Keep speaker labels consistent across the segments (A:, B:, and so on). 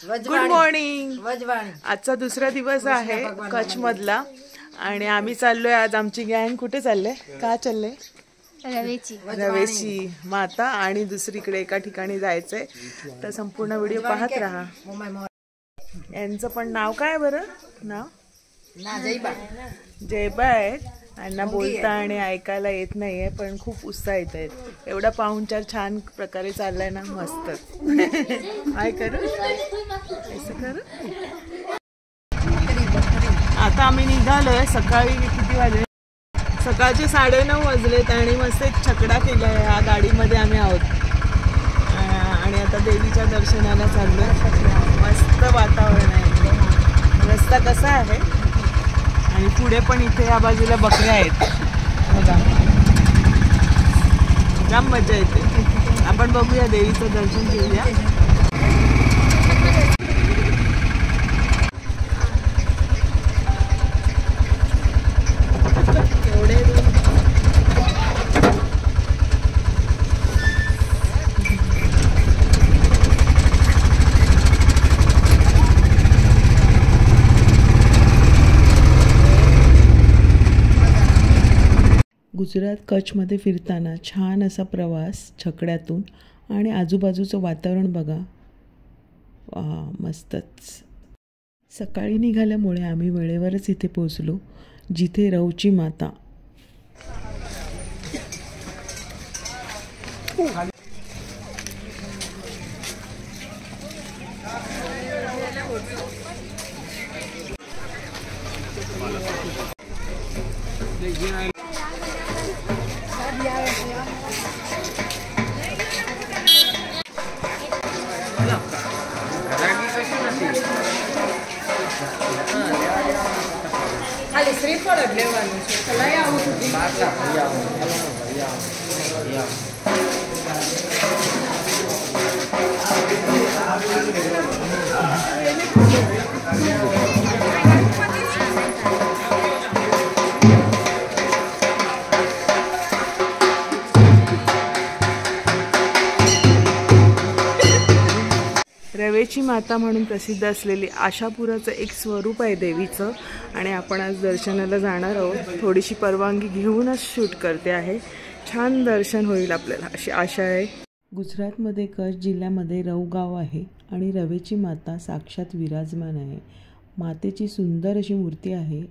A: Good morning. आजचा दुसरा दिवस आहे कच्छ मधला आणि आम्ही चाललोय आज आमची गँग कुठे चालले का चालले रवेची माता आणि दुसरीकडे एका ठिकाणी जायचंय तर संपूर्ण व्हिडिओ पाहत राहा। यांचं पण नाव काय बरं नाव जयबा आहे। यांना बोलता आणि ऐकायला येत नाहीये पण खूप उत्साह येत आहेत। एवढा पाहुणचार छान प्रकारे चाललाय ना मस्त काय करू असं करू। आता आम्ही निघालोय सकाळी किती वाजले सकाळचे 9:30 वाजलेत आणि मस्त एक छकडा केलाय या गाडीमध्ये आम्ही आहोत आणि आता देवीच्या दर्शनाला चाललोय। मस्त वातावरण आहे रस्ता कसा आहे आणि पुढे पण इथे या बाजूला बकऱ्या आहेत बघा जाम मजा येते। आपण बघूया देवीचं दर्शन घेऊया। गुजरात कच्छमध्ये फिरताना छान असा प्रवास छकड्यातून आणि आजूबाजूचं वातावरण बघा मस्तच। सकाळी निघाल्यामुळे आम्ही वेळेवरच इथे पोहोचलो जिथे रवची माता रवेची माता म्हणून प्रसिद्ध असलेली आशापुराचं एक स्वरूप आहे देवीचं आणि आपण आज दर्शनाला जाणार आहोत। थोडीशी परवानगी घेऊनच शूट करते आहे। छान दर्शन होईल आपल्याला अशी आशा आहे। गुजरातमध्ये कच्छ जिल्ह्यामध्ये रव गाव आहे आणि रवेची माता साक्षात विराजमान आहे। मातेची सुंदर अशी मूर्ती आहे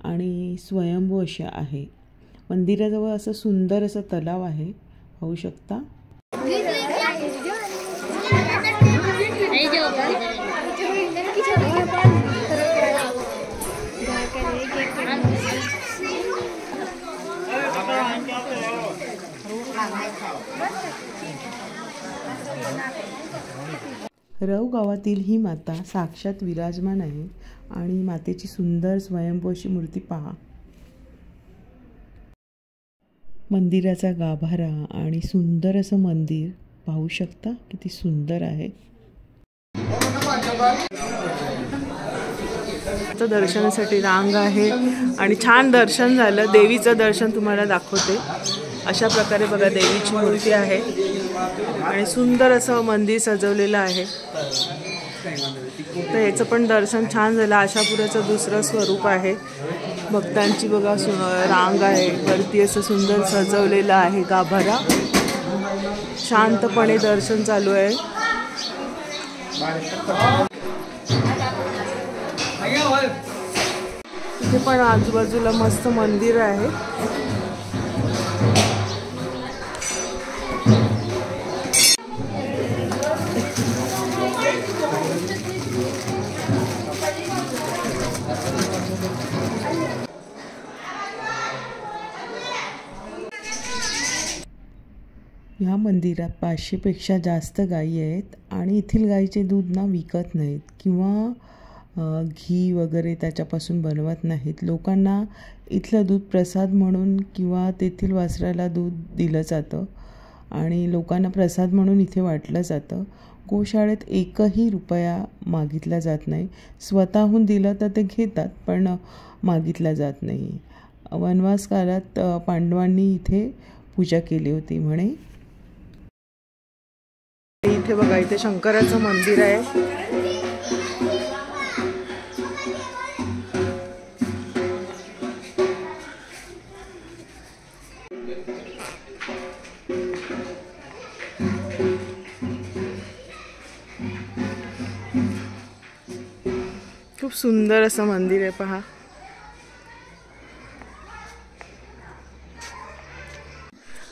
A: आणि स्वयंभू अशी आहे। मंदिराजवळ असं सुंदर असं तलाव आहे पाहू शकता। रव गावातील ही माता साक्षात विराजमान आहे आणि मातेची सुंदर स्वयंभू अशी मूर्ती पहा। मंदिराचा गाभारा आणि सुंदर असं मंदिर पाहू शकता किती सुंदर आहे। दर्शनासाठी रांग आहे आणि छान दर्शन झालं। देवीचं दर्शन तुम्हाला दाखवते। अशा प्रकारे बघा देवीची मूर्ती आहे आणि सुंदर असं मंदिर सजवलेलं आहे। तर याचं पण दर्शन छान झालं। आशापुराचं दुसरं स्वरूप आहे। भक्तांची बघा रांग आहे वरती असं सुंदर सजवलेलं आहे गाभारा। शांतपणे दर्शन चालू आहे। इथे पण आजूबाजूला मस्त मंदिर आहे। या मंदिरात 500 पेक्षा जास्त गायी आहेत आणि येथील गायीचे दूध ना विकत नाहीत किंवा घी वगैरे त्याच्यापासून बनवत नाहीत। लोकांना इथलं दूध प्रसाद म्हणून किंवा तेथील वासराला दूध दिलं जातं आणि लोकांना प्रसाद म्हणून इथे वाटलं जातं। गोशाळेत एकही रुपया मागितला जात नाही। स्वतःहून दिलं तर ते घेतात पण मागितला जात नाही। वनवास काळात पांडवांनी इथे पूजा केली होती म्हणे। इथे बघा इथे शंकराचं मंदिर आहे खूप सुंदर असं मंदिर आहे पहा.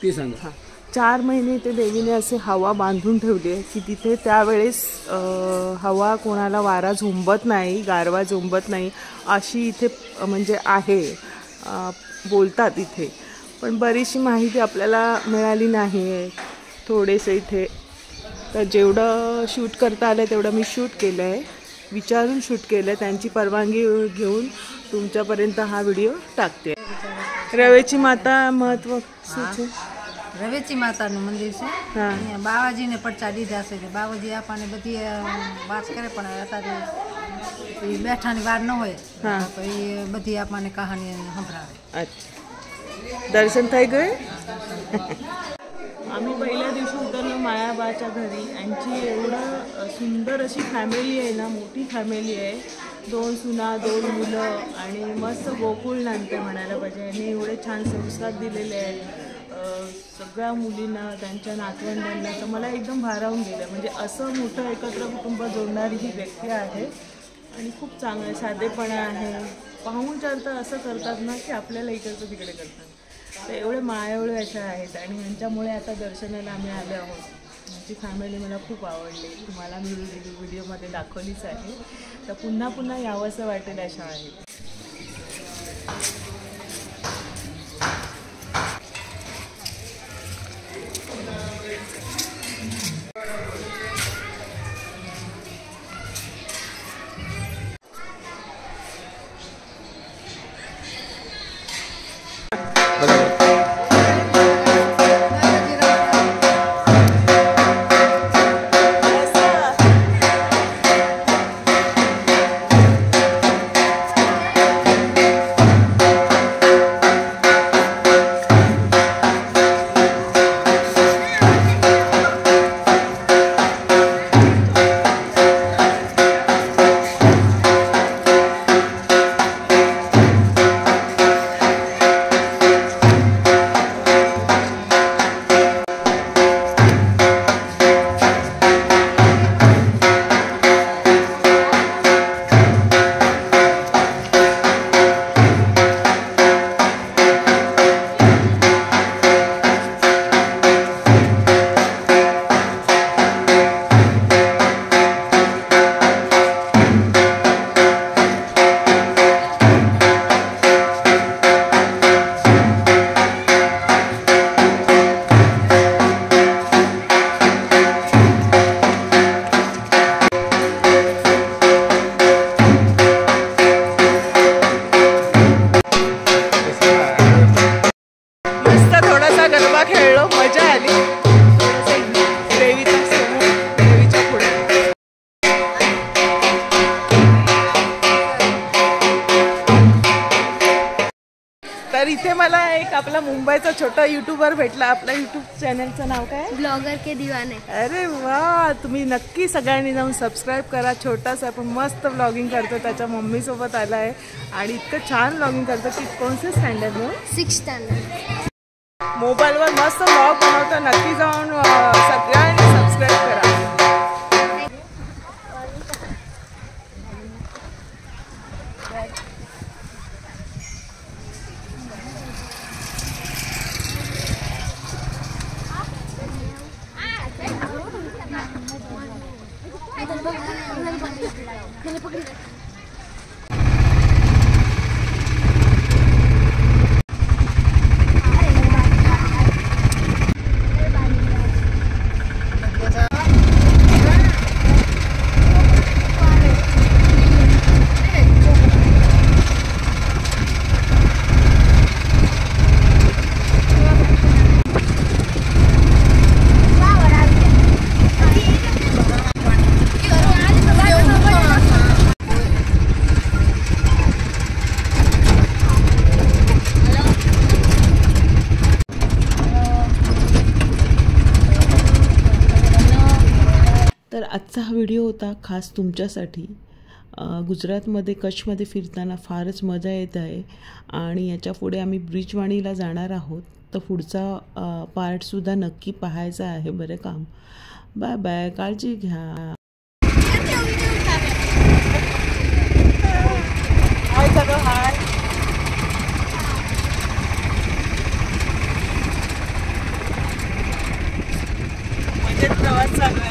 B: ती सांगा.
A: 4 महिने ते देवीने असे हवा बांधून ठेवली आहे की तिथे त्यावेळेस हवा कोणाला वारा झोंबत नाही, गारवा झोंबत नाही अशी इथे म्हणजे आहे बोलतात इथे. पण बरीचशी माहिती आपल्याला मिळाली नाही आहे थोडेसे इथे. तर जेवढं शूट करता आलं तेवढं मी शूट केलं आहे, विचारून शूट केलं आहे. त्यांची परवानगी घेऊन तुमच्यापर्यंत हा व्हिडिओ टाकते. रवेची माता महत्व
C: रवेची माताનું મંદિર છે. બાવાજીને પણ ચાલી જશે કે બાવાજી આપણને બધી વાત કરે, પણ અત્યારે એ બેઠાની વાર ન હોય તો એ બધી આપણને કહાની સંભળાવે.
A: अच्छा, दर्शन થઈ ગયું. आम्ही पहिल्या दिवशी उतरलो मायाबाच्या घरी. यांची एवढं सुंदर अशी फॅमिली आहे ना, मोठी फॅमिली आहे. 2 सुना 2 मुलं आणि मस्त गोकुळ नांदते म्हणायला पाहिजे. यांनी एवढे छान संस्कार दिलेले आहेत सगळ्या मुलींना, त्यांच्या नातवंडांना. तर मला एकदम भारावून गेलं. म्हणजे असं मोठं एकत्र कुटुंब जोडणारी ही व्यक्ती आहे आणि खूप चांगलं साधेपणा आहे. पाहुणचार तर असं करतात ना की आपल्याला इकडचं तिकडे करतात. तर एवढे मायाळू अशा आहेत आणि यांच्यामुळे आता दर्शनाला आम्ही आलो आहोत. यांची फॅमिली मला खूप आवडली. तुम्हाला मी व्हिडिओमध्ये दाखवलीच आहे. तर पुन्हा पुन्हा यावंसं वाटेल अशा आहेत. तर इथे मला एक आपला मुंबईचा छोटा यूट्यूबर भेटला. आपल्या यूट्यूब चॅनलचं नाव काय?
D: ब्लॉगर के दीवाने.
A: अरे वा, तुम्ही नक्की सगळ्यांनी जाऊन सबस्क्राईब करा. छोटासा पण मस्त ब्लॉगिंग करतो. त्याच्या मम्मीसोबत आला आहे आणि इतकं छान ब्लॉगिंग करतो की कोणते स्टँडर्ड मग
D: 6th स्टँडर्ड.
A: मोबाईलवर मस्त ब्लॉग बनवतो. नक्की जाऊन सगळ्यांनी सबस्क्राईब करा. तर आजचा हा व्हिडिओ होता खास तुमच्यासाठी. गुजरातमध्ये कच्छमध्ये फिरताना फारच मजा येत आहे आणि याच्या पुढे आम्ही ब्रिजवाणीला जाणार आहोत. तर पुढचा पार्टसुद्धा नक्की पाहायचा आहे बरं काम. बाय बाय, काळजी घ्या.
E: हाय करो हाय. मजेत प्रवास चालू